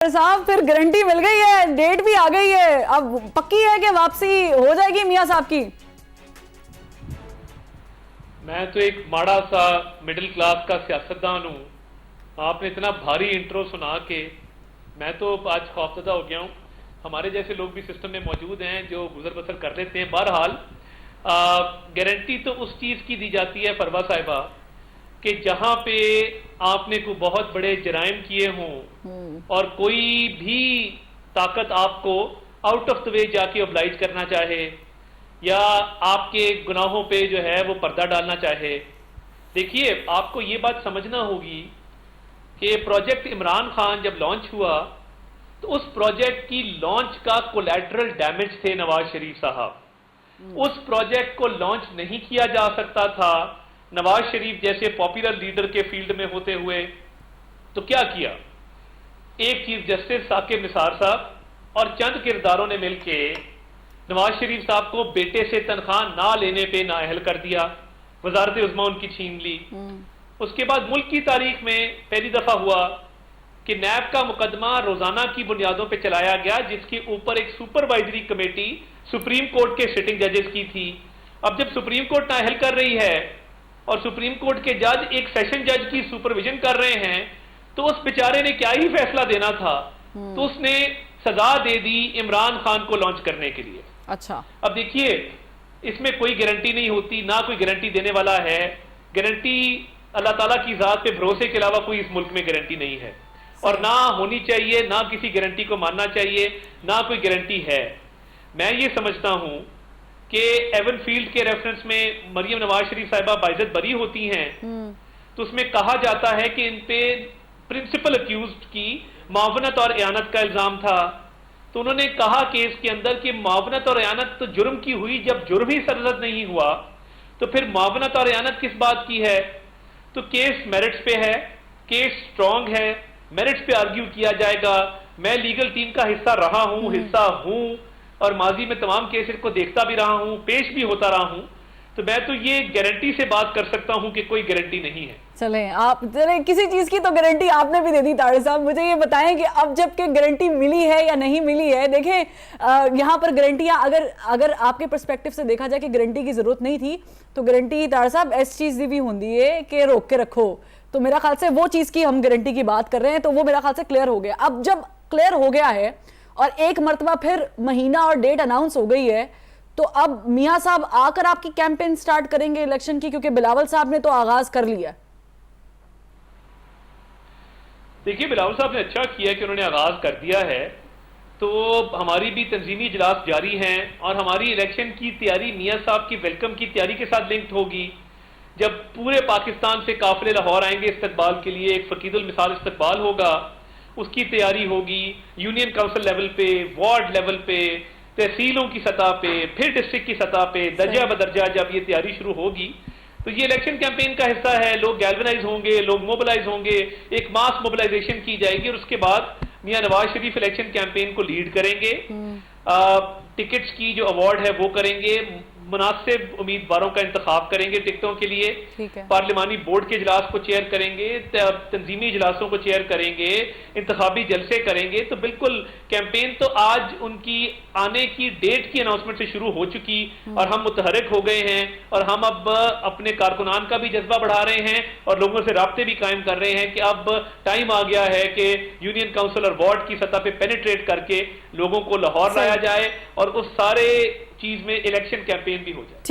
साहब फिर गारंटी मिल गई है, डेट भी आ गई है, अब पक्की है कि वापसी हो जाएगी मियां साहब की। मैं तो एक माड़ा सा मिडिल क्लास का सियासतदान हूं। आपने इतना भारी इंट्रो सुना के मैं तो आज खौफजदा हो गया हूं। हमारे जैसे लोग भी सिस्टम में मौजूद हैं जो गुजर बसर कर लेते हैं। बहरहाल गारंटी तो उस चीज की दी जाती है फरवा साहिबा कि जहां पे आपने को बहुत बड़े जराइम किए हों और कोई भी ताकत आपको आउट ऑफ द वे जाके ऑब्लाइज करना चाहे या आपके गुनाहों पे जो है वो पर्दा डालना चाहे। देखिए, आपको ये बात समझना होगी कि प्रोजेक्ट इमरान खान जब लॉन्च हुआ तो उस प्रोजेक्ट की लॉन्च का कोलैटरल डैमेज थे नवाज शरीफ साहब। उस प्रोजेक्ट को लॉन्च नहीं किया जा सकता था नवाज शरीफ जैसे पॉपुलर लीडर के फील्ड में होते हुए। तो क्या किया, एक चीफ जस्टिस साकिब निसार साहब और चंद किरदारों ने मिलके नवाज शरीफ साहब को बेटे से तनख्वाह ना लेने पे नाअहल कर दिया, वजारत उज़्मा उनकी छीन ली। उसके बाद मुल्क की तारीख में पहली दफा हुआ कि नैब का मुकदमा रोजाना की बुनियादों पर चलाया गया, जिसके ऊपर एक सुपरवाइजरी कमेटी सुप्रीम कोर्ट के सिटिंग जजेस की थी। अब जब सुप्रीम कोर्ट नाअहल कर रही है और सुप्रीम कोर्ट के जज एक सेशन जज की सुपरविजन कर रहे हैं, तो उस बेचारे ने क्या ही फैसला देना था, तो उसने सजा दे दी इमरान खान को लॉन्च करने के लिए। अच्छा, अब देखिए, इसमें कोई गारंटी नहीं होती, ना कोई गारंटी देने वाला है। गारंटी अल्लाह ताला की जात पे भरोसे के अलावा कोई इस मुल्क में गारंटी नहीं है और ना होनी चाहिए, ना किसी गारंटी को मानना चाहिए, ना कोई गारंटी है। मैं ये समझता हूं कि एवन फील्ड के रेफरेंस में मरियम नवाज शरीफ साहिबा बाइज्जत बरी होती हैं, तो उसमें कहा जाता है कि इन पे प्रिंसिपल अक्यूज्ड की मावनत और एयानत का इल्जाम था। तो उन्होंने कहा केस के अंदर कि मावनत और एयानत तो जुर्म की हुई, जब जुर्म ही सरजद नहीं हुआ तो फिर मावनत और एयानत किस बात की है। तो केस मेरिट्स पे है, केस स्ट्रांग है, मेरिट्स पे आर्ग्यू किया जाएगा। मैं लीगल टीम का हिस्सा रहा हूं, हिस्सा हूं और माजी में तमाम केसेस को देखता भी रहा हूं, पेश भी होता रहा हूं। तो मैं तो ये गारंटी से बात कर सकता हूं कि कोई गारंटी नहीं है। चले किसी चीज की तो गारंटी आपने भी दे दी तारिक साहब। मुझे ये बताएं कि अब जब के गारंटी मिली है या नहीं मिली है। देखें, यहाँ पर गारंटियां अगर आपके पर्सपेक्टिव से देखा जाए कि गारंटी की जरूरत नहीं थी, तो गारंटी तारिक साहब इस चीज की भी होती है कि रोक के रखो। तो मेरा ख्याल से वो चीज की हम गारंटी की बात कर रहे हैं, तो वो मेरा ख्याल से क्लियर हो गया। अब जब क्लियर हो गया है और एक मरतबा फिर महीना और डेट अनाउंस हो गई है, तो अब मियां साहब आकर आपकी कैंपेन स्टार्ट करेंगे इलेक्शन की, क्योंकि बिलावल साहब ने तो आगाज कर लिया। देखिए, बिलावल साहब ने अच्छा किया कि उन्होंने आगाज कर दिया है। तो हमारी भी तंजीमी इजलास जारी हैं और हमारी इलेक्शन की तैयारी मियां साहब की वेलकम की तैयारी के साथ लिंक्ड होगी। जब पूरे पाकिस्तान से काफिले लाहौर आएंगे इस्तकबाल के लिए, एक फकीदुल मिसाल इस्तकबाल होगा, उसकी तैयारी होगी यूनियन काउंसिल लेवल पे, वार्ड लेवल पे, तहसीलों की सतह पे, फिर डिस्ट्रिक्ट की सतह पे, दर्जा बदर्जा जब ये तैयारी शुरू होगी तो ये इलेक्शन कैंपेन का हिस्सा है। लोग गैल्वनाइज होंगे, लोग मोबिलाइज होंगे, एक मास मोबिलाइजेशन की जाएगी और उसके बाद मियां नवाज शरीफ इलेक्शन कैंपेन को लीड करेंगे। टिकट्स की जो अवार्ड है वो करेंगे, मुनासिब उम्मीदवारों का इंतखाब करेंगे टिकटों के लिए, पार्लिमानी बोर्ड के इजलास को चेयर करेंगे, तंजीमी इजलासों को चेयर करेंगे, इंतखाबी जलसे करेंगे। तो बिल्कुल कैंपेन तो आज उनकी आने की डेट की अनाउंसमेंट से शुरू हो चुकी और हम मुतहरिक हो गए हैं और हम अब अपने कारकुनान का भी जज्बा बढ़ा रहे हैं और लोगों से राब्ते भी कायम कर रहे हैं कि अब टाइम आ गया है कि यूनियन काउंसिल और वार्ड की सतह पे पेनिट्रेट करके लोगों को लाहौर लाया जाए और उस सारे चीज में इलेक्शन कैंपेन भी हो जाए।